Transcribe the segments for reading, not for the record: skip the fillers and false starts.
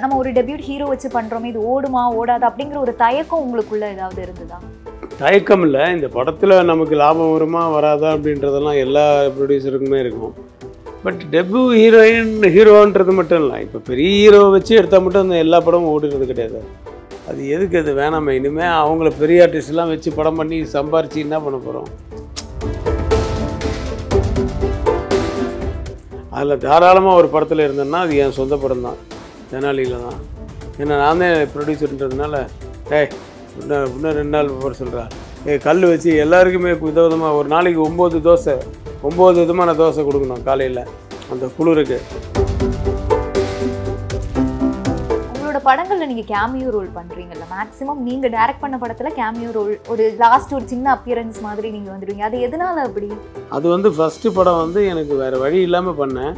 நம்ம ஒரு debut hero வச்சு பண்றோமே, இது ஓடுமா ஓடாது அப்படிங்கிற ஒரு தயக்கம் உங்களுக்குள்ள ஏதாவது இருந்ததா? தயக்கம் இல்லை, இந்த படத்தில் நமக்கு லாபம் வருமா வராதா அப்படின்றதெல்லாம் எல்லா ப்ரொடியூசருக்குமே இருக்கும். பட் டெபியூ ஹீரோன்றது மட்டும் இல்லை, இப்போ பெரிய ஹீரோவை வச்சு எடுத்தால் மட்டும் அந்த எல்லா படமும் ஓடுறது கிடையாது. அது எதுக்கு அது வேணாமே, இனிமேல் அவங்கள பெரிய ஆர்டிஸ்ட்லாம் வச்சு படம் பண்ணி சம்பாரிச்சு என்ன பண்ண போகிறோம்? அதில் தாராளமாக ஒரு படத்தில் இருந்தேன்னா அது என் சொந்த படம் தான், தெனாலியில் தான். ஏன்னா நான் தான் ப்ரொடியூசர்ன்றதுனால இன்னும் 2 நாள் போகிற சொல்கிறேன். கல் வச்சு எல்லாருக்குமே விதவிதமாக ஒரு நாளைக்கு 9 தோசை, 9 விதமான தோசை கொடுக்கணும் காலையில் அந்த குளிருக்கு. உங்களோட படங்களில் நீங்கள் கேமியோ ரோல் பண்ணுறீங்கல்ல, மேக்ஸிமம் நீங்கள் டைரக்ட் பண்ண படத்தில் கேமியோ ரோல் ஒரு லாஸ்ட் ஒரு சின்ன அப்பியரன்ஸ் மாதிரி நீங்கள் வந்துடுவீங்க. அது எதனால் அப்படி? அது வந்து ஃபஸ்ட்டு படம் வந்து எனக்கு வேறு வழி இல்லாமல் பண்ணேன்.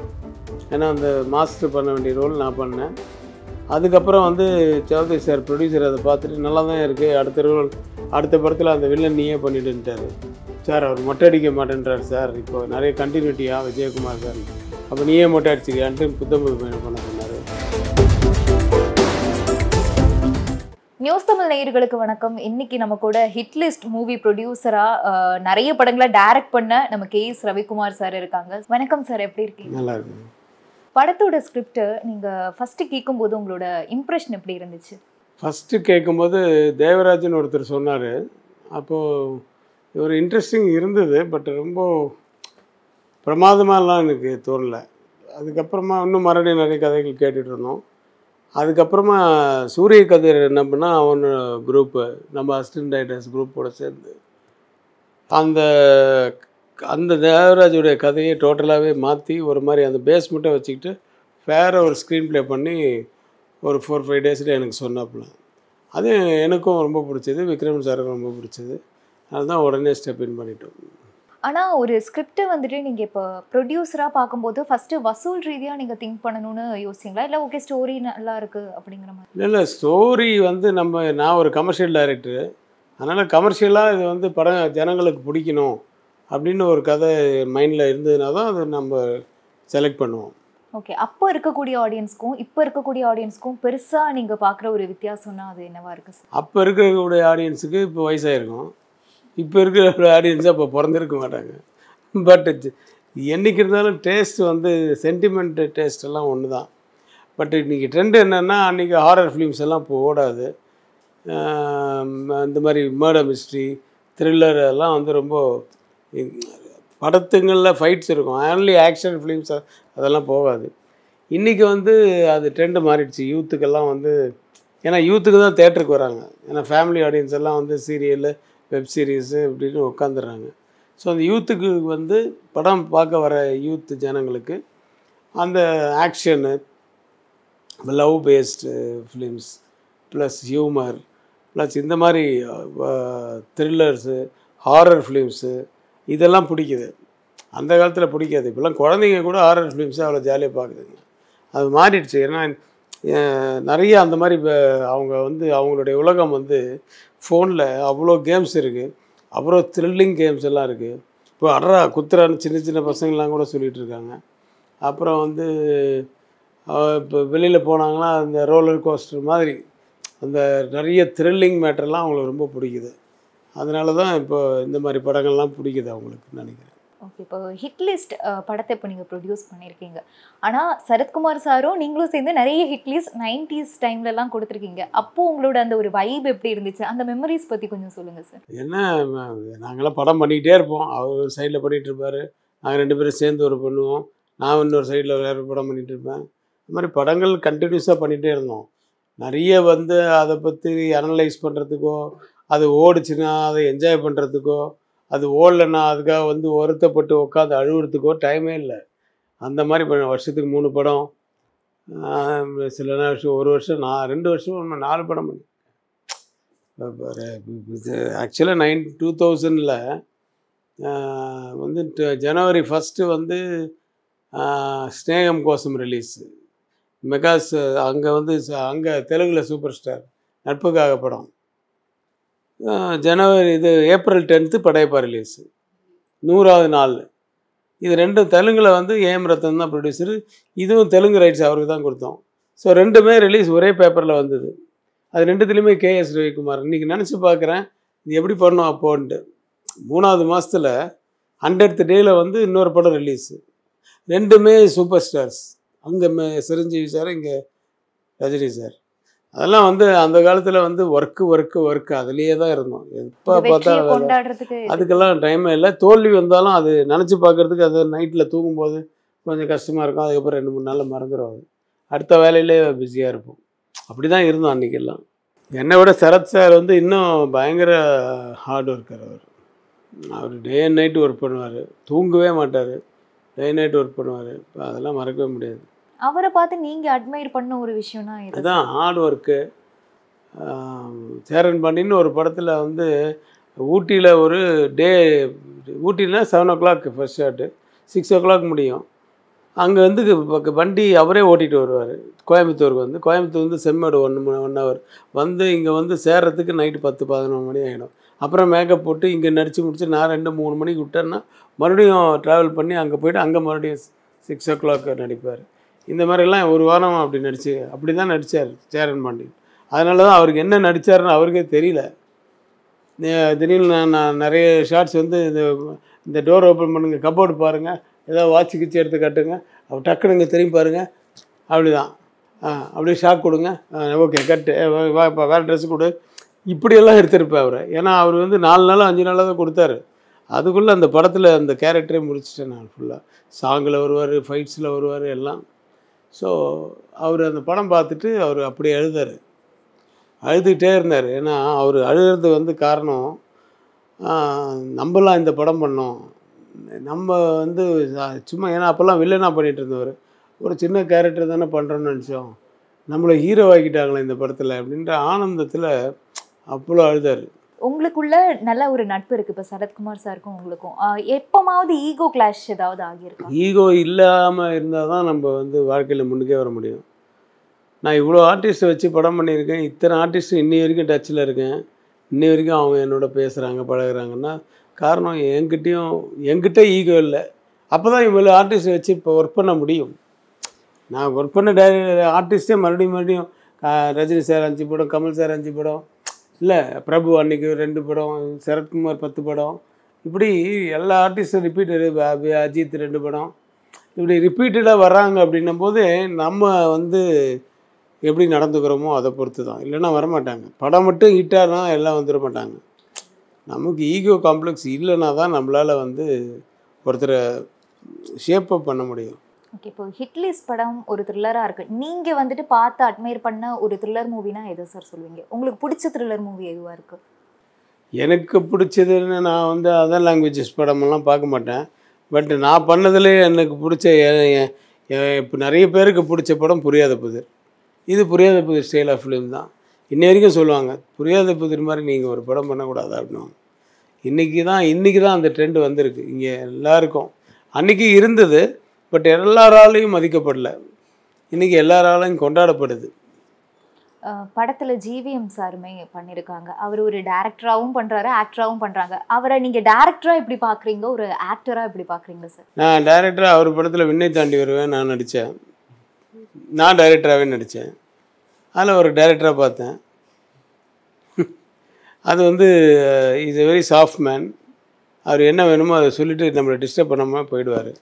ஏன்னா அந்த மாஸ்டர் பண்ண வேண்டிய ரோல் நான் பண்ணேன். அதுக்கப்புறம் வந்து சௌத்ரி சார் ப்ரொடியூசர் அதை பார்த்துட்டு நல்லா தான் இருக்குது, அடுத்த ரோல் அடுத்த படத்தில் அந்த வில்லன் நீயே பண்ணிட்டுன்ட்டார். சார் அவர் மொட்டை அடிக்க மாட்டேன்றார் சார், இப்போ நிறைய கண்டினியூட்டியா விஜயகுமார் சார், அப்போ நீயே மொட்டை அடிச்சிருக்கியான்ட்டு புத்தம்பது பண்ண சொன்னார். நியூஸ் தமிழ் நேயர்களுக்கு வணக்கம். இன்னைக்கு நம்ம கூட ஹிட்லிஸ்ட் மூவி ப்ரொடியூசராக நிறைய படங்களை டைரக்ட் பண்ண நம்ம KS ரவிக்குமார் சார் இருக்காங்க. வணக்கம் சார், எப்படி இருக்கீங்க? நல்லா இருக்கு. படத்தோட ஸ்கிரிப்ட் நீங்கள் ஃபஸ்ட்டு கேட்கும்போது உங்களோட இம்ப்ரெஷன் எப்படி இருந்துச்சு? ஃபஸ்ட்டு கேட்கும்போது தேவராஜன் ஒருத்தர் சொன்னார். அப்போது ஒரு இன்ட்ரெஸ்டிங் இருந்தது, பட் ரொம்ப பிரமாதமாகலாம் எனக்கு தோணலை. அதுக்கப்புறமா இன்னும் மறுபடியும் நிறைய கதைகள் கேட்டுட்டு இருந்தோம். அதுக்கப்புறமா சூரிய கதிர் என்ன பண்ணால் அவன் குரூப்பு, நம்ம அசிஸ்டன்ட் டைரக்டர்ஸ் குரூப்போடு சேர்ந்து அந்த அந்த தேவராஜுடைய கதையை டோட்டலாகவே மாற்றி ஒரு மாதிரி அந்த பேஸ் மட்டும் வச்சுக்கிட்டு வேறு ஒரு ஸ்க்ரீன் ப்ளே பண்ணி ஒரு 4-5 டேஸில் எனக்கு சொன்னாப்புல. அது எனக்கும் ரொம்ப பிடிச்சது, விக்ரம் சாருக்கும் ரொம்ப பிடிச்சது. அதுதான் உடனே ஸ்டெப் இன் பண்ணிட்டோம். ஆனால் ஒரு ஸ்கிரிப்டை வந்துட்டு நீங்கள் இப்போ ப்ரொடியூசராக பார்க்கும்போது ஃபஸ்ட்டு வசூல் ரீதியாக நீங்கள் திங்க் பண்ணணும்னு யோசிச்சிங்களா, இல்லை ஓகே ஸ்டோரி நல்லா இருக்குது அப்படிங்கிற மாதிரி? இல்லை, ஸ்டோரி வந்து நான் ஒரு கமர்ஷியல் டைரக்டரு, அதனால் கமர்ஷியலாக இது வந்து படம் ஜனங்களுக்கு பிடிக்கணும் அப்படின்னு ஒரு கதை மைண்டில் இருந்ததுனா தான் அதை நம்ம செலக்ட் பண்ணுவோம். ஓகே, அப்போ இருக்கக்கூடிய ஆடியன்ஸ்க்கும் இப்போ இருக்கக்கூடிய ஆடியன்ஸ்க்கும் பெருசாக நீங்கள் பார்க்குற ஒரு வித்தியாசம்னா அது என்னவா இருக்குது சார்? அப்போ இருக்கக்கூடிய ஆடியன்ஸுக்கு இப்போ வயசாகிருக்கும், இப்போ இருக்கிற ஆடியன்ஸு அப்போ பிறந்திருக்க மாட்டாங்க. பட் என்றைக்கு இருந்தாலும் டேஸ்ட் வந்து சென்டிமெண்ட் டேஸ்ட்டெல்லாம் ஒன்று தான். பட் இன்றைக்கி ட்ரெண்ட் என்னென்னா, அன்றைக்கி ஹாரர் ஃபிலிம்ஸ் எல்லாம் இப்போ ஓடாது. இந்த மாதிரி மர்டர் மிஸ்ட்ரி, த்ரில்லர் எல்லாம் வந்து ரொம்ப படத்துங்களில் ஃபைட்ஸ் இருக்கும், ஆன்லி ஆக்ஷன் ஃபிலிம்ஸ் அதெல்லாம் போகாது. இன்றைக்கி வந்து அது ட்ரெண்டு மாறிடுச்சு யூத்துக்கெல்லாம் வந்து. ஏன்னா யூத்துக்கு தான் தேட்டருக்கு வராங்க, ஏன்னா ஃபேமிலி ஆடியன்ஸ் எல்லாம் வந்து சீரியலு வெப் சீரிஸு இப்படின்னு உட்காந்துடுறாங்க. ஸோ அந்த யூத்துக்கு வந்து படம் பார்க்க வர யூத் ஜனங்களுக்கு அந்த action, love based films plus humour plus இந்த மாதிரி த்ரில்லர்ஸு, ஹாரர் ஃபிலிம்ஸு இதெல்லாம் பிடிக்குது. அந்த காலத்தில் பிடிக்காது. இப்போல்லாம் குழந்தைங்க கூட ஹாரர் ஃபிலிம்ஸை அவ்வளோ ஜாலியாக பார்க்குதுங்க. அது மாறிடுச்சு. ஏன்னா நிறைய அந்த மாதிரி அவங்க வந்து அவங்களுடைய உலகம் வந்து ஃபோனில் அவ்வளோ கேம்ஸ் இருக்குது, அவ்வளோ த்ரில்லிங் கேம்ஸ் எல்லாம் இருக்குது. இப்போ அட்ரா குத்துறான்னு சின்ன சின்ன பசங்கள்லாம் கூட சொல்லிகிட்டு இருக்காங்க. அப்புறம் வந்து இப்போ வெளியில் போனாங்கன்னா அந்த ரோலர் கோஸ்டர் மாதிரி அந்த நிறைய த்ரில்லிங் மேட்டர்லாம் அவங்களுக்கு ரொம்ப பிடிக்குது. அதனால தான் இப்போ இந்த மாதிரி படங்கள்லாம் பிடிக்குது அவங்களுக்கு நினைக்கிறேன். ஓகே, இப்போ ஹிட்லிஸ்ட் படத்தை இப்போ நீங்கள் ப்ரொடியூஸ் பண்ணியிருக்கீங்க. ஆனால் சரத்குமார் சாரும் நீங்களும் சேர்ந்து நிறைய ஹிட்லிஸ்ட் 90s டைம்லலாம் கொடுத்துருக்கீங்க. அப்போது உங்களோட அந்த ஒரு வைப் எப்படி இருந்துச்சு, அந்த மெமரிஸ் பற்றி கொஞ்சம் சொல்லுங்கள் சார். என்ன, நாங்களாம் படம் பண்ணிக்கிட்டே இருப்போம். அவர் ஒரு சைடில் பண்ணிகிட்டு இருப்பார், நாங்கள் 2 பேரும் சேர்ந்து ஒரு பண்ணுவோம், நான் இன்னொரு சைடில் வேறு படம் பண்ணிகிட்டு இருப்பேன். இந்த மாதிரி படங்கள் கண்டினியூஸாக பண்ணிகிட்டே இருந்தோம். நிறைய வந்து அதை பற்றி அனலைஸ் பண்ணுறதுக்கோ, அது ஓடிச்சுன்னா அதை என்ஜாய் பண்ணுறதுக்கோ, அது ஓடலைன்னா அதுக்காக வந்து வருத்தப்பட்டு உட்காந்து அழுகுறதுக்கோ டைமே இல்லை. அந்த மாதிரி வருஷத்துக்கு 3 படம், சில வருஷம் 1 வருஷம் 2 வருஷம் 4 படம் பண்ணி. இது ஆக்சுவலாக 2000 வந்து ஜனவரி 1 வந்து ஸ்நேகம் கோசம் ரிலீஸ், மெகாஸ் அங்கே வந்து அங்கே தெலுங்கில் சூப்பர் ஸ்டார் நட்புக்காக படம். ஏப்ரல் 10 படையப்பா ரிலீஸு, 100வது நாள். இது 2 தெலுங்கில் வந்து ஏஎம் ரத்தன் தான் ப்ரொடியூசரு, இதுவும் தெலுங்கு ரைட்ஸ் அவருக்கு தான் கொடுத்தோம். ஸோ ரெண்டுமே ரிலீஸ் ஒரே பேப்பரில் வந்தது. அது ரெண்டுத்துலேயுமே கேஎஸ் ரவிக்குமார். இன்றைக்கி நினச்சி பார்க்குறேன் இது எப்படி பண்ணோம் அப்போன்ட்டு. 3வது மாதத்தில் 100th டேயில் வந்து இன்னொரு படம் ரிலீஸு. ரெண்டுமே சூப்பர் ஸ்டார்ஸ். அங்கே சிரஞ்சீவி சார், இங்கே ரஜினி சார். அதெல்லாம் வந்து அந்த காலத்தில் வந்து ஒர்க்கு அதுலேயே தான் இருந்தோம். எப்போ பார்த்தாலும் அதுக்கெல்லாம் டைமே இல்லை. தோல்வி வந்தாலும் அது நினச்சி பார்க்குறதுக்கு அது நைட்டில் தூங்கும்போது கொஞ்சம் கஷ்டமாக இருக்கும். அதுக்கப்புறம் 2-3 நாளில் மறந்துடும். அடுத்த வேலையிலே பிஸியாக இருப்போம். அப்படி தான் இருந்தோம் அன்றைக்கெல்லாம். என்னை விட சரத் சார் வந்து இன்னும் பயங்கர ஹார்ட் ஒர்க்கர். அவர் டே அண்ட் நைட்டு ஒர்க் பண்ணுவார், தூங்கவே மாட்டார், டே அண்ட் நைட் ஒர்க் பண்ணுவார். அதெல்லாம் மறக்கவே முடியாது. அவரை பார்த்து நீங்கள் அட்மையர் பண்ண ஒரு விஷயம்னா அதுதான் ஹார்ட் ஒர்க்கு. சேரன் பாண்டின்னு ஒரு படத்தில் வந்து ஊட்டியில் ஒரு டே, ஊட்டினா 7 o'clock ஃபர்ஸ்ட் ஷாட்டு, 6 o'clock முடியும். அங்கே வந்து வண்டி அவரே ஓட்டிகிட்டு வருவார். கோயம்புத்தூருக்கு வந்து, கோயம்புத்தூர் வந்து செம்மேடு 1 hour வந்து இங்கே வந்து சேர்றதுக்கு நைட்டு 10-11 மணி ஆகிடும். அப்புறம் மேக்கப் போட்டு இங்கே நடித்து முடிச்சு நான் 2-3 மணிக்கு விட்டேன்னா மறுபடியும் ட்ராவல் பண்ணி அங்கே போய்ட்டு அங்கே மறுபடியும் 6 o'clock நடிப்பார். இந்த மாதிரிலாம் ஒரு வாரம் அப்படி தான் நடித்தார் சேரன் பாண்டி. அதனால தான் அவருக்கு என்ன நடித்தாருன்னு அவருக்கே தெரியல. திடீர்னு நான் நிறைய ஷார்ட்ஸ் வந்து இந்த டோர் ஓப்பன் பண்ணுங்கள், கப்போர்டு பாருங்கள், ஏதாவது வாட்சி கிச்சு எடுத்து கட்டுங்க, அவர் டக்குனுங்க திரும்பி பாருங்கள், அப்படி தான் அப்படியே ஷாக் கொடுங்க, ஓகே கட்டு, வேறு ட்ரெஸ்ஸு கொடு, இப்படியெல்லாம் எடுத்திருப்பேன் அவர். ஏன்னா அவர் வந்து 4 நாள் 5 நாளாக தான் கொடுத்தாரு. அதுக்குள்ளே அந்த படத்தில் அந்த கேரக்டரே முடிச்சிட்டேன் நான் ஃபுல்லாக. சாங்கில் வருவார், ஃபைட்ஸில் வருவார் எல்லாம். ஸோ அவர் அந்த படம் பார்த்துட்டு அவர் அப்படியே அழுதுகிட்டே இருந்தார். ஏன்னா அவர் அழுகிறது வந்து காரணம், நம்மளாம் இந்த படம் பண்ணோம், நம்ம வந்து சும்மா, ஏன்னா அப்போல்லாம் வில்லனாக பண்ணிகிட்டு இருந்தவர், ஒரு சின்ன கேரக்டர் தானே பண்ணுறோன்னு நினச்சோம், நம்மளை ஹீரோ ஆக்கிட்டாங்களே இந்த படத்தில் அப்படின்ற ஆனந்தத்தில் அவ்வளோ அழுதார். உங்களுக்குள்ள நல்ல ஒரு நட்பு இருக்குது இப்போ சரத்குமார் சாருக்கும் உங்களுக்கும். எப்போமாவது ஈகோ கிளாஷ் ஏதாவது ஆகியிருக்கும்? ஈகோ இல்லாமல் இருந்தால் தான் நம்ம வந்து வாழ்க்கையில் முன்னுக்கே வர முடியும். நான் இவ்வளோ ஆர்டிஸ்ட்டை வச்சு படம் பண்ணியிருக்கேன், இத்தனை ஆர்டிஸ்ட்டு இன்னி வரைக்கும் டச்சில் இருக்கேன், இன்னி வரைக்கும் அவங்க என்னோட பேசுகிறாங்க பழகுறாங்கன்னா காரணம் என்கிட்ட ஈகோ இல்லை. அப்போ தான் இவ்வளோ ஆர்டிஸ்ட்டை வச்சு இப்போ ஒர்க் பண்ண முடியும். நான் ஒர்க் பண்ண ஆர்டிஸ்ட்டே மறுபடியும் ரஜினி சார் 5 படம், கமல் சார் 5 படம், இல்லை பிரபு அன்றைக்கி 2 படம், சரத்குமார் 10 படம், இப்படி எல்லா ஆர்டிஸ்ட்டும் ரிப்பீட்டடு, அஜித் 2 படம், இப்படி ரிப்பீட்டடாக வர்றாங்க. அப்படின்னும் போது நம்ம வந்து எப்படி நடந்துக்கிறோமோ அதை பொறுத்து தான். இல்லைன்னா வரமாட்டாங்க. படம் மட்டும் ஹிட்டானா எல்லாம் வந்துட மாட்டாங்க. நமக்கு ஈகோ காம்ப்ளெக்ஸ் இல்லைன்னா தான் நம்மளால் வந்து ஒருத்தரை ஷேப்பப் பண்ண முடியும். ஓகே, இப்போ ஹிட்லிஸ்ட் படம் ஒரு த்ரில்லராக இருக்குது. நீங்கள் வந்துட்டு பார்த்து அட்மையர் பண்ண ஒரு த்ரில்லர் மூவினா எது சார் சொல்லுவீங்க? உங்களுக்கு பிடிச்ச த்ரில்லர் மூவி எதுவாக இருக்குது? எனக்கு பிடிச்சதுன்னு நான் வந்து அதர் லாங்குவேஜஸ் படமெல்லாம் பார்க்க மாட்டேன். பட் நான் பண்ணதுலேயே எனக்கு பிடிச்ச, இப்போ நிறைய பேருக்கு பிடிச்ச படம் புரியாத புதிர். இது புரியாத புதிர் ஸ்டைல் ஆஃப் ஃபிலிம் தான். இன்னி வரைக்கும் சொல்லுவாங்க, புரியாத புதிர் மாதிரி நீங்கள் ஒரு படம் பண்ணக்கூடாது அப்படின்னுவாங்க. இன்றைக்கி தான் அந்த ட்ரெண்ட் வந்திருக்கு இங்கே எல்லாருக்கும். அன்றைக்கி இருந்தது, பட் எல்லாராலையும் மதிக்கப்படலை. இன்றைக்கி எல்லாராலையும் கொண்டாடப்படுது. படத்தில் ஜிவிஎம் சாருமே பண்ணியிருக்காங்க. அவர் ஒரு டேரக்டராகவும் பண்ணுறாரு, ஆக்டராகவும் பண்ணுறாங்க. அவரை நீங்கள் டேரக்டராக எப்படி பார்க்குறீங்க, ஒரு ஆக்டராக எப்படி பார்க்குறீங்க சார்? நான் டேரக்டராக அவர் படத்தில் விண்ணை தாண்டி வருவேன் நான் நடித்தேன். நான் டைரக்டராகவே நடித்தேன். அதில் ஒரு டைரக்டராக பார்த்தேன். அது வந்து is a very soft man. அவர் என்ன வேணுமோ அதை சொல்லிவிட்டு நம்மளை டிஸ்டர்ப் பண்ணாமல் போயிடுவார்.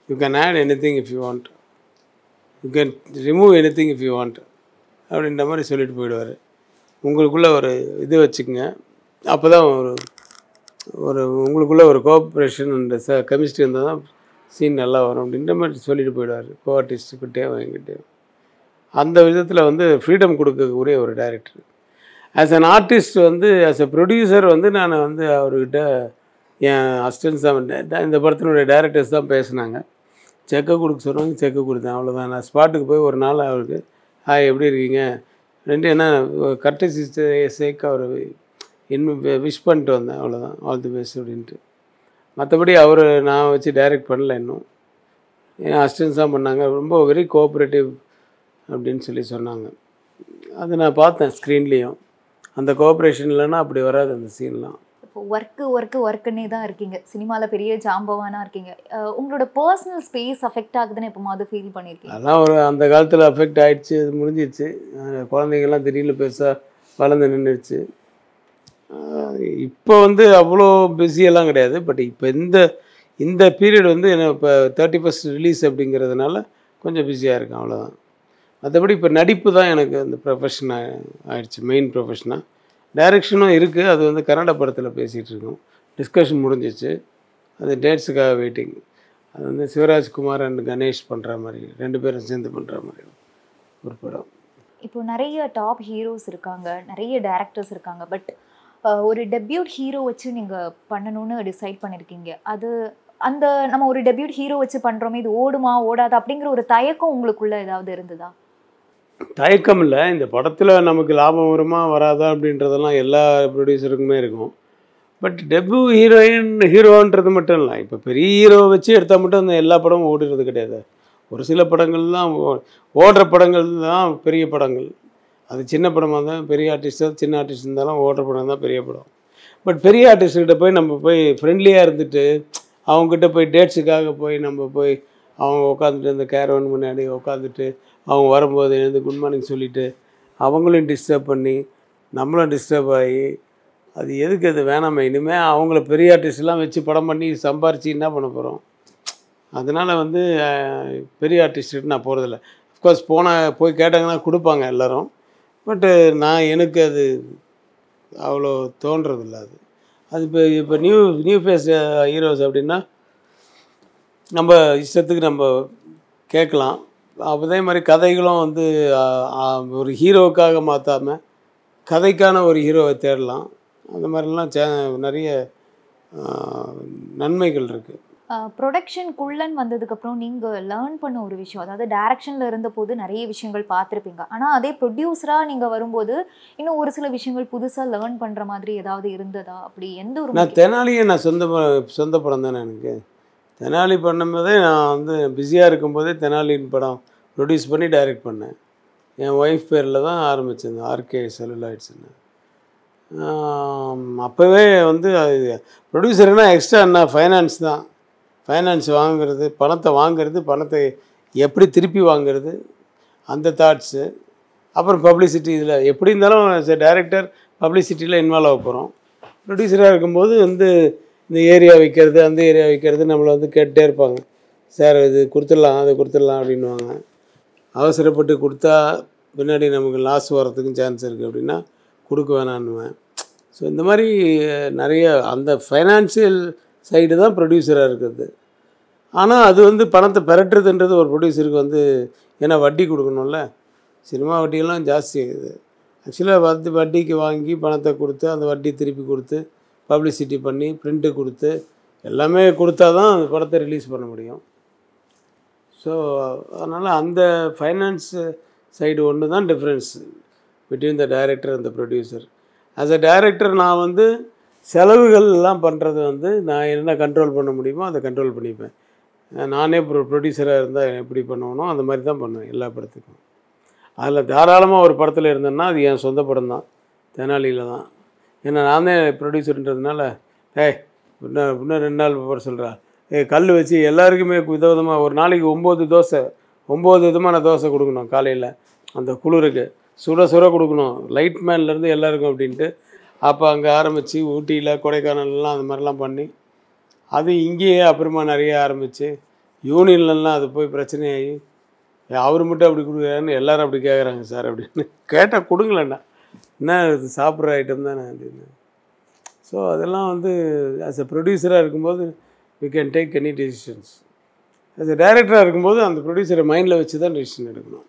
You can add anything if you want, you can remove anything if you want அப்படின்ற மாதிரி சொல்லிட்டு போயிடுவார். உங்களுக்குள்ளே ஒரு இது வச்சுக்கோங்க, அப்போ தான் ஒரு உங்களுக்குள்ளே ஒரு கோஆப்ரேஷன் அண்ட் கெமிஸ்ட்ரி இருந்தால் தான் சீன் நல்லா வரும் அப்படின்ற மாதிரி சொல்லிட்டு போயிடுவார். கோ ஆர்டிஸ்ட்டுக்கிட்டேயும் என்கிட்டேயும் அந்த விதத்தில் வந்து ஃப்ரீடம் கொடுக்கக்கூடிய ஒரு டைரக்டர். ஆஸ் அன் ஆர்டிஸ்ட் வந்து ஆஸ் அ ப்ரொடியூசர் வந்து நான் வந்து அவர்கிட்ட என் அசிஸ்டன்ஸ் தான், இந்த படத்தினுடைய டைரக்டர்ஸ் தான் பேசினாங்க. செக்கை கொடுக்க சொன்னாங்க, செக்கை கொடுத்தேன், அவ்வளோதான். நான் ஸ்பாட்டுக்கு போய் ஒரு நாள் அவருக்கு ஹாய் எப்படி இருக்கீங்க ரெண்டு என்ன கர்டசி சேக் அவர் இன்னும் விஷ் பண்ணிட்டு வந்தேன், அவ்வளோதான், ஆல் தி பெஸ்ட் அப்படின்ட்டு. மற்றபடி அவர் நான் வச்சு டைரக்ட் பண்ணல. இன்னும் என் அசிஸ்டன்ஸ் தான் பண்ணாங்க. ரொம்ப வெரி கோஆப்ரேட்டிவ் அப்படின்னு சொல்லி சொன்னாங்க. அது நான் பார்த்தேன் ஸ்க்ரீன்லேயும். அந்த கோஆப்ரேஷன் இல்லைன்னா அப்படி வராது அந்த சீன்லாம். இப்போ ஒர்க்குன்னே தான் இருக்கீங்க, சினிமாவில் பெரிய ஜாம்பவானா இருக்கீங்க. உங்களோட பர்சனல் ஸ்பேஸ் அஃபெக்ட் ஆகுதுன்னு எப்போமாவது ஃபீல் பண்ணியிருக்கீங்க? அதான் ஒரு அந்த காலத்தில் அஃபெக்ட் ஆகிடுச்சு, அது முடிஞ்சிடுச்சு. குழந்தைங்கள்லாம் திடீர்னு பெருசாக வளர்ந்து நின்றுடுச்சு. இப்போ வந்து அவ்வளோ பிஸியெல்லாம் கிடையாது. பட் இப்போ இந்த பீரியட் வந்து என்ன இப்போ 31st ரிலீஸ் அப்படிங்கிறதுனால கொஞ்சம் பிஸியாக இருக்கேன், அவ்வளோதான். மற்றபடி இப்போ நடிப்பு தான் எனக்கு அந்த ப்ரொஃபஷன் ஆயிடுச்சு, மெயின் ப்ரொஃபஷனாக. டைரக்ஷனும் இருக்குது, அது வந்து கன்னட படத்தில் பேசிகிட்டு இருக்கோம். டிஸ்கஷன் முடிஞ்சிச்சு, அது டேட்ஸுக்காக வெயிட்டிங். அது வந்து சிவராஜ்குமார் அண்ட் கணேஷ் பண்ணுற மாதிரி, 2 பேரும் சேர்ந்து பண்ணுற மாதிரி ஒரு படம். இப்போ நிறைய டாப் ஹீரோஸ் இருக்காங்க, நிறைய டேரக்டர்ஸ் இருக்காங்க. பட் ஒரு டெபியூட் ஹீரோ வச்சு நீங்கள் பண்ணணும்னு டிசைட் பண்ணியிருக்கீங்க. அது அந்த நம்ம ஒரு டெபியூட் ஹீரோ வச்சு பண்ணுறோமே, இது ஓடுமா ஓடாதா அப்படிங்கிற ஒரு தயக்கம் உங்களுக்குள்ள ஏதாவது இருந்ததா? தயக்கம் இல்லை, இந்த படத்தில் நமக்கு லாபம் வருமா வராதா அப்படின்றதெல்லாம் எல்லா ப்ரொடியூசருக்குமே இருக்கும். பட் டெபியூ ஹீரோன்றது மட்டும் இல்லை, இப்போ பெரிய ஹீரோவை வச்சு எடுத்தால் மட்டும் அந்த எல்லா படமும் ஓடுறது கிடையாது. ஒரு சில படங்கள் தான் ஓடுற படங்கள் தான் பெரிய படங்கள். அது சின்ன படமாக இருந்தால் பெரிய ஆர்டிஸ்ட்டாக, சின்ன ஆர்டிஸ்ட் இருந்தாலும் ஓடுற படம் தான் பெரிய படம். பட் பெரிய ஆர்டிஸ்ட்கிட்ட போய் நம்ம போய் ஃப்ரெண்ட்லியாக இருந்துட்டு அவங்ககிட்ட போய் டேட்ஸுக்காக போய் நம்ம போய் அவங்க உட்காந்துட்டு அந்த கேரவன் முன்னாடி உட்காந்துட்டு அவங்க வரும்போது எழுந்து குட் மார்னிங் சொல்லிவிட்டு அவங்களையும் டிஸ்டர்ப் பண்ணி நம்மளும் டிஸ்டர்ப் ஆகி, அது எதுக்கு, அது வேணாமே. இனிமேல் அவங்கள பெரிய ஆர்டிஸ்ட்லாம் வச்சு படம் பண்ணி சம்பாரித்து என்ன பண்ண போகிறோம்? அதனால் வந்து பெரிய ஆர்டிஸ்ட்டு நான் போகிறதில்ல. அஃப்கோர்ஸ் போய் கேட்டாங்கன்னா கொடுப்பாங்க எல்லோரும். பட்டு எனக்கு அது அவ்வளோ தோன்றதில்லை. அது இப்போ நியூ ஃபேஸ் ஹீரோஸ் அப்படின்னா நம்ம இஷ்டத்துக்கு நம்ம கேட்கலாம். அதே மாதிரி கதைகளும் வந்து ஒரு ஹீரோவுக்காக மாற்றாமல் கதைக்கான ஒரு ஹீரோவை தேடலாம். அந்த மாதிரிலாம் நிறைய நன்மைகள் இருக்குது. ப்ரொடக்ஷனுக்குள்ளன்னு வந்ததுக்கப்புறம் நீங்கள் லேர்ன் பண்ண ஒரு விஷயம், அதாவது டைரக்ஷனில் இருந்தபோது நிறைய விஷயங்கள் பார்த்துருப்பீங்க. ஆனால் அதே ப்ரொடியூசராக நீங்கள் வரும்போது இன்னும் ஒரு சில விஷயங்கள் புதுசாக லேர்ன் பண்ணுற மாதிரி ஏதாவது இருந்ததா? அப்படி எந்த ஒரு நான் தெனாலியை நான் சொந்த படம் தானே எனக்கு. தெனாலி பண்ணும்போதே நான் வந்து பிஸியாக இருக்கும்போதே தெனாலின் படம் ப்ரொடியூஸ் பண்ணி டைரக்ட் பண்ணேன். என் ஒய்ஃப் பேரில் தான் ஆரம்பித்தேன், ஆர்கே செல்லுலாய்ட்ஸ்ன்னு. அப்போவே வந்து அது ப்ரொடியூசர்னா எக்ஸ்ட்ரா என்ன, ஃபைனான்ஸ் தான். ஃபைனான்ஸ் வாங்குறது, பணத்தை வாங்கிறது, பணத்தை எப்படி திருப்பி வாங்கிறது, அந்த தாட்ஸு. அப்புறம் பப்ளிசிட்டி, இதில் எப்படி இருந்தாலும் டைரக்டர் பப்ளிசிட்டியில் இன்வால்வ் ஆக போகிறோம். ப்ரொடியூசராக இருக்கும்போது வந்து இந்த ஏரியா விற்கிறது, அந்த ஏரியா விற்கிறது, நம்மளை வந்து கேட்டுகிட்டே இருப்பாங்க. சார் இது கொடுத்துடலாம், அது கொடுத்துடலாம் அப்படின்வாங்க. அவசரப்பட்டு கொடுத்தா பின்னாடி நமக்கு லாஸ் வர்றதுக்கும் சான்ஸ் இருக்குது அப்படின்னா கொடுக்க வேணான்னுவேன். ஸோ இந்த மாதிரி நிறைய அந்த ஃபைனான்சியல் சைடு தான் ப்ரொடியூசராக இருக்குது. ஆனால் அது வந்து பணத்தை பெரட்டுறதுன்றது ஒரு ப்ரொடியூசருக்கு வந்து, ஏன்னா வட்டி கொடுக்கணும்ல, சினிமா வட்டியெல்லாம் ஜாஸ்தி ஆகுது. ஆக்சுவலாக வட்டிக்கு வாங்கி பணத்தை கொடுத்து அந்த வட்டி திருப்பி கொடுத்து பப்ளிசிட்டி பண்ணி பிரிண்ட்டு கொடுத்து எல்லாமே கொடுத்தா தான் அந்த படத்தை ரிலீஸ் பண்ண முடியும். ஸோ அதனால் அந்த ஃபைனான்ஸ் சைடு ஒன்று தான் difference between the director and the producer. As a director நான் வந்து செலவுகள் எல்லாம் பண்ணுறது வந்து நான் என்ன கண்ட்ரோல் பண்ண முடியுமோ அதை கண்ட்ரோல் பண்ணிப்பேன். நானே ப்ரொடியூசராக இருந்தால் எப்படி பண்ணுவேனோ அந்த மாதிரி தான் பண்ணுவேன் எல்லா படத்துக்கும். அதில் தாராளமாக ஒரு படத்தில் இருந்தேன்னா அது என் சொந்த படம் தான், தெனாலியில் தான். ஏன்னா நான் தான் ப்ரொடியூசர்ன்றதுனால, இன்னும் 2 நாள் போட சொல்கிறா, கல் வச்சு எல்லாருக்குமே விதவிதமாக ஒரு நாளைக்கு 9 தோசை, 9 விதமான தோசை கொடுக்கணும் காலையில். அந்த குளிருக்கு சுட சுட கொடுக்கணும், லைட் மேன்லேருந்து எல்லாருக்கும் அப்படின்ட்டு. அப்போ அங்கே ஆரம்பித்து ஊட்டியில் கொடைக்கானல்லாம் அது மாதிரிலாம் பண்ணி, அது இங்கேயே அப்புறமா நிறைய ஆரம்பித்து யூனியன்லலாம் அது போய் பிரச்சனையாகி, அவர் மட்டும் அப்படி கொடுக்குறாருன்னு எல்லோரும் அப்படி கேட்குறாங்க சார் அப்படின்னு. கேட்டால் கொடுங்களேண்ணா, என்ன இது சாப்பிட்ற ஐட்டம் தானே அப்படின்னு. ஸோ அதெல்லாம் வந்து ஆஸ் எ ப்ரொடியூசராக இருக்கும்போது we can take any decisions. As a டைரக்டராக இருக்கும்போது அந்த ப்ரொடியூசரை மைண்டில் வச்சு தான் டெசிஷன் எடுக்கணும்.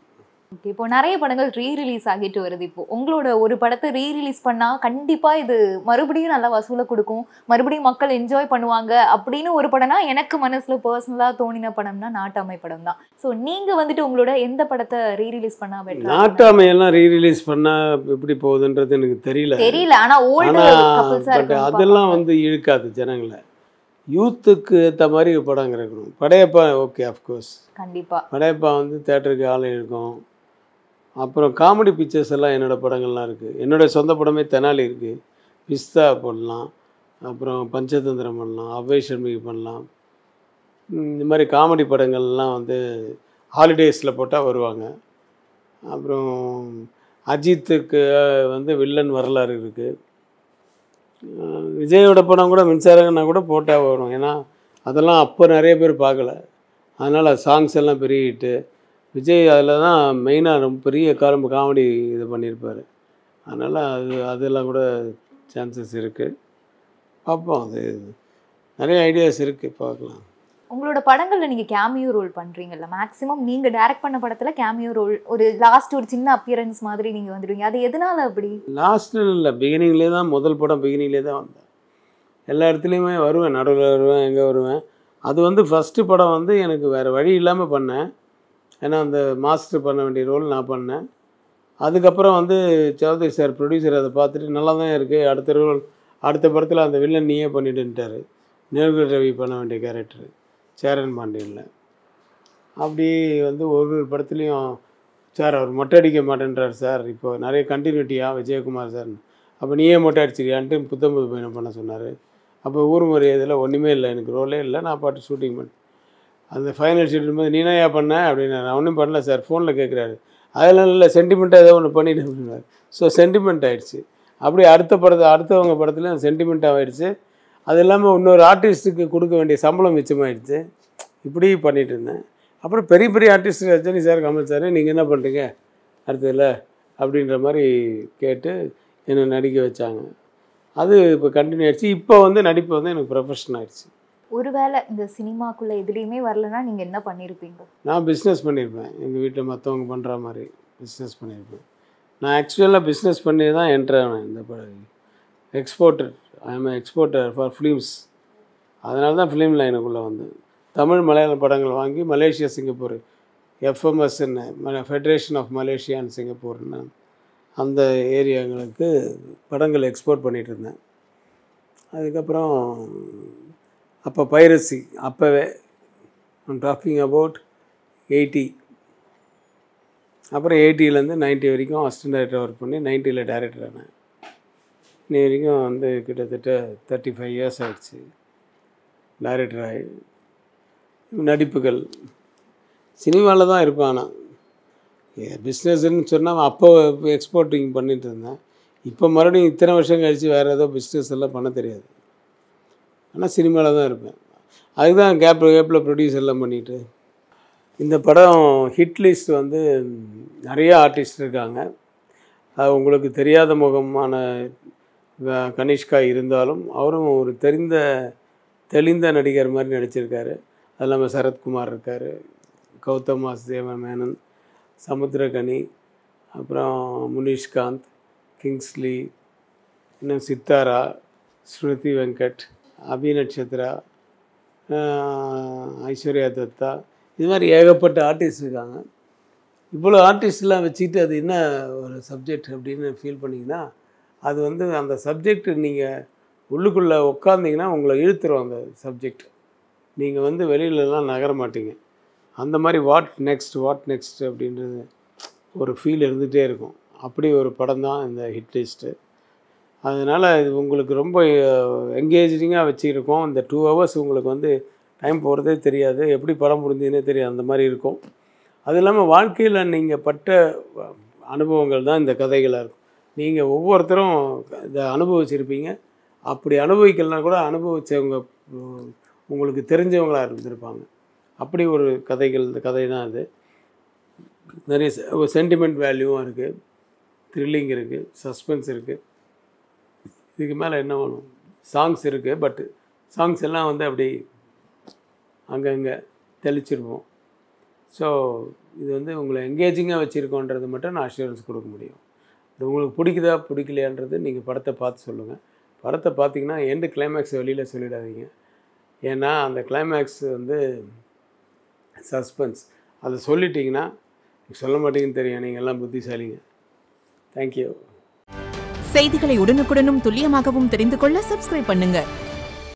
ஓகே, இப்போ நிறைய படங்கள் ரீரிலீஸ் ஆகிட்டு வருது. இப்போ உங்களோட ஒரு படத்தை ரீரிலீஸ் பண்ணால் கண்டிப்பாக இது மறுபடியும் நல்லா வசூலை கொடுக்கும், மறுபடியும் மக்கள் என்ஜாய் பண்ணுவாங்க அப்படின்னு ஒரு படம்னா எனக்கு மனசில் பர்சனலாக தோணின படம்னா நாட்டாமை படம் தான். ஸோ நீங்கள் வந்துட்டு உங்களோட எந்த படத்தை ரீரிலீஸ் பண்ணால் பெட்டர்? நாட்டாமையெல்லாம் ரீரிலீஸ் பண்ணால் எப்படி போகுதுன்றது எனக்கு தெரியல. ஆனால் ஓல்டு கப்புள்ஸாக பட் அதெல்லாம் வந்து இழுக்காது ஜனங்களை. யூத்துக்கு ஏற்ற மாதிரி படம் இருக்கணும். படையப்பா ஓகே, அஃப்கோர்ஸ் கண்டிப்பாக படையப்பா வந்து தேட்டருக்கு ஆள் இருக்கும். அப்புறம் காமெடி பிக்சர்ஸ் எல்லாம் என்னோடய படங்கள்லாம் இருக்குது. என்னோடய சொந்த படமே தெனாலி இருக்குது, பிஸ்தா போடலாம், அப்புறம் பஞ்சதந்திரம் பண்ணலாம், அவ்வை சண்முகி பண்ணலாம். இந்த மாதிரி காமெடி படங்கள்லாம் வந்து ஹாலிடேஸில் போட்டால் வருவாங்க. அப்புறம் அஜித்துக்கு வந்து வில்லன் வரலாறு இருக்குது. விஜயோட படம் கூட மின்சாரங்கன்னா கூட போட்டால் வரும். ஏன்னா அதெல்லாம் அப்போ நிறைய பேர் பார்க்கல. அதனால் சாங்ஸ் எல்லாம் பெரிய ஹிட்டு. விஜய் அதில் தான் மெயினாக ரொம்ப பெரிய காமெடி இது பண்ணியிருப்பார். அதனால் அதெல்லாம் கூட சான்சஸ் இருக்குது. பார்ப்போம். அது நிறைய ஐடியாஸ் இருக்குது, பார்க்கலாம். உங்களோட படங்கள்ல நீங்க கேமியோ ரோல் பண்றீங்கல்ல, மேக்ஸிமம் நீங்க டைரக்ட் பண்ண படத்துல கேமியோ ரோல் ஒரு லாஸ்ட் ஒரு சின்ன அப்பியரன்ஸ் மாதிரி நீங்க வந்துடுவீங்க. அது எதனால அப்படி? லாஸ்ட்டு இல்லை, பிகினிங்லேயே தான். முதல் படம் பிகினிங்லேயே தான் வந்தேன். எல்லா இடத்துலையுமே வருவேன், நடுவில் வருவேன், எங்கே வருவேன். அது வந்து ஃபஸ்ட்டு படம் வந்து எனக்கு வேறு வழி இல்லாமல் பண்ணேன். ஏன்னா அந்த மாஸ்டர் பண்ண வேண்டிய ரோல் நான் பண்ணேன். அதுக்கப்புறம் வந்து சௌத்ரி சார் ப்ரொடியூசர் அதை பார்த்துட்டு நல்லா தான் இருக்குது, அடுத்த ரோல் அடுத்த படத்தில் அந்த வில்லன் நீயே பண்ணிட்டுன்ட்டார். நேர்குல ரவி பண்ண வேண்டிய கேரக்டரு சேரன் பாண்டியனில். அப்படி வந்து ஒரு படத்துலேயும் சார் அவர் மொட்டை அடிக்க மாட்டேன்றார் சார், இப்போ நிறைய கண்டினியூட்டியா விஜயகுமார் சார், அப்போ நீயே மொட்டை அடிச்சிருக்கியான்ட்டு புத்தம்பது பயணம் பண்ண சொன்னார். அப்போ ஊர் மரியாதையில் ஒன்றுமே இல்லை, எனக்கு ரோலே இல்லை, நான் பாட்டு ஷூட்டிங் பண்ணேன். அந்த ஃபைனல் ஷூட்டிங் போது நீனா ஏன் பண்ண அப்படின்னு, நான் ஒன்றும் பண்ணல சார், ஃபோனில் கேட்குறாரு. அதெல்லாம் இல்லை, சென்டிமெண்ட்டாக ஏதோ ஒன்று பண்ணிட்டு அப்படின்னாரு. ஸோ சென்டிமெண்ட் ஆகிடுச்சு. அப்படி அடுத்தவங்க படத்துலையும் சென்டிமெண்ட்டாக ஆகிடுச்சு. அது இல்லாமல் இன்னொரு ஆர்டிஸ்ட்டுக்கு கொடுக்க வேண்டிய சம்பளம் மிச்சமாகிடுச்சு. இப்படி பண்ணிகிட்டு இருந்தேன். அப்புறம் பெரிய பெரிய artist Rajini sir, Kamal sir, நீங்கள் என்ன பண்ணுறீங்க அடுத்ததில் அப்படின்ற மாதிரி கேட்டு என்னை நடிக்க வச்சாங்க. அது இப்போ கண்டினியூ ஆகிடுச்சு. இப்போ வந்து நடிப்பு வந்து எனக்கு ப்ரொஃபஷன் ஆகிடுச்சு. ஒருவேளை இந்த சினிமாக்குள்ளே எதுலேயுமே வரலன்னா நீங்கள் என்ன பண்ணியிருப்பீங்க? நான் பிஸ்னஸ் பண்ணியிருப்பேன். எங்கள் வீட்டில் மற்றவங்க பண்ணுற மாதிரி பிஸ்னஸ் பண்ணியிருப்பேன். நான் ஆக்சுவலாக பிஸ்னஸ் பண்ணி தான் என்ட்ரு ஆனேன் இந்த படம். Exporter, I am exporter for films. அதனால தான் ஃபிலிம் லைனுக்குள்ளே வந்தேன். தமிழ் மலையாள படங்கள் வாங்கி மலேசியா, சிங்கப்பூர், எஃப்எம்எஸ்ன்னு ஃபெடரேஷன் ஆஃப் மலேசியா அண்ட் சிங்கப்பூர்னு அந்த ஏரியாங்களுக்கு படங்கள் எக்ஸ்போர்ட் பண்ணிகிட்டு இருந்தேன். அதுக்கப்புறம் அப்போ பைரசி, அப்போவே ஐம் டாக்கிங் அபவுட் 80. அப்புறம் 80லேருந்து 90 வரைக்கும் அசிஸ்டன்ட் டைரக்டர் ஒர்க் பண்ணி 90ல் டைரக்டர் ஆனேன். இன்னி வரைக்கும் வந்து கிட்டத்தட்ட 35 இயர்ஸ் ஆகிடுச்சு டைரக்டர் ஆகி. நடிப்புகள் சினிமாவில் தான் இருப்பேன். ஆனால் பிஸ்னஸ்ன்னு சொன்னால் அப்போ எக்ஸ்போர்ட்டிங் பண்ணிகிட்டு இருந்தேன். இப்போ மறுபடியும் இத்தனை வருஷம் கழித்து வேறு ஏதோ பிஸ்னஸ் எல்லாம் பண்ண தெரியாது. ஆனால் சினிமாவில் தான் இருப்பேன். அதுதான் கேப்பில் ப்ரொடியூஸ் எல்லாம் பண்ணிவிட்டு. இந்த படம் ஹிட் லிஸ்ட் வந்து நிறைய ஆர்டிஸ்ட் இருக்காங்க. அது உங்களுக்கு தெரியாத முகமான கனிஷ்கா இருந்தாலும் அவரும் ஒரு தெளிந்த நடிகர் மாதிரி நடிச்சிருக்காரு. அது இல்லாமல் சரத்குமார் இருக்கார், கௌதம் வாசுதேவ மேனன், சமுத்திரகனி, அப்புறம் முனிஷ்காந்த், கிங்ஸ்லி, இன்னும் சித்தாரா, ஸ்ருதி வெங்கட், அபிநட்சத்ரா, ஐஸ்வர்யா தத்தா, இது மாதிரி ஏகப்பட்ட ஆர்டிஸ்ட் இருக்காங்க. இவ்வளோ ஆர்டிஸ்ட்லாம் வச்சுக்கிட்டு அது என்ன ஒரு சப்ஜெக்ட் அப்படின்னு ஃபீல் பண்ணிங்கன்னா, அது வந்து அந்த சப்ஜெக்ட் நீங்கள் உள்ளுக்குள்ளே உட்காந்திங்கன்னா உங்களை இழுத்துரும் அந்த சப்ஜெக்ட். நீங்கள் வந்து வெளியிலலாம் நகர மாட்டீங்க. அந்த மாதிரி வாட் நெக்ஸ்ட் அப்படின்றது ஒரு ஃபீல் இருந்துகிட்டே இருக்கும். அப்படி ஒரு படம் தான் இந்த ஹிட் லிஸ்ட்டு. அதனால் இது உங்களுக்கு ரொம்ப என்கேஜிங்காக வச்சுருக்கோம். இந்த 2 ஹவர்ஸ் உங்களுக்கு வந்து டைம் போகிறதே தெரியாது, எப்படி படம் முடிஞ்சதுன்னே தெரியாது, அந்த மாதிரி இருக்கும். அது இல்லாமல் வாழ்க்கையில் நீங்கள் பட்ட அனுபவங்கள் தான் இந்த கதைகளாக இருக்கும். நீங்கள் ஒவ்வொருத்தரும் இதை அனுபவிச்சிருப்பீங்க. அப்படி அனுபவிக்கலாம் கூட அனுபவித்தவங்க உங்களுக்கு தெரிஞ்சவங்களாக இருந்திருப்பாங்க. அப்படி ஒரு கதைகள், இந்த கதை தான் அது. நிறைய சென்டிமெண்ட் வேல்யூவும் இருக்குது, த்ரில்லிங் இருக்குது, சஸ்பென்ஸ் இருக்குது. இதுக்கு மேலே என்ன வேணும்? சாங்ஸ் இருக்குது. பட்டு சாங்ஸ் எல்லாம் வந்து அப்படி அங்கங்கே தெளிச்சிருப்போம். ஸோ இது வந்து உங்களை என்கேஜிங்காக வச்சுருக்கோன்றது மட்டும் நான் அஷூரன்ஸ் கொடுக்க முடியும். இது உங்களுக்கு பிடிக்குதா பிடிக்கலையான்றது நீங்கள் படத்தை பார்த்து சொல்லுங்கள். படத்தை பார்த்தீங்கன்னா எண்டு கிளைமேக்ஸ் வெளியில் சொல்லிடாதீங்க. ஏன்னா அந்த கிளைமேக்ஸ் வந்து சஸ்பென்ஸ். அதை சொல்லிட்டிங்கன்னா சொல்ல மாட்டீங்கன்னு தெரியும். நீங்கள் எல்லாம் புத்திசாலிங்க. தேங்க்யூ. செய்திகளை உடனுக்குடனும் துல்லியமாகவும் தெரிந்து கொள்ள சப்ஸ்கிரைப் பண்ணுங்க.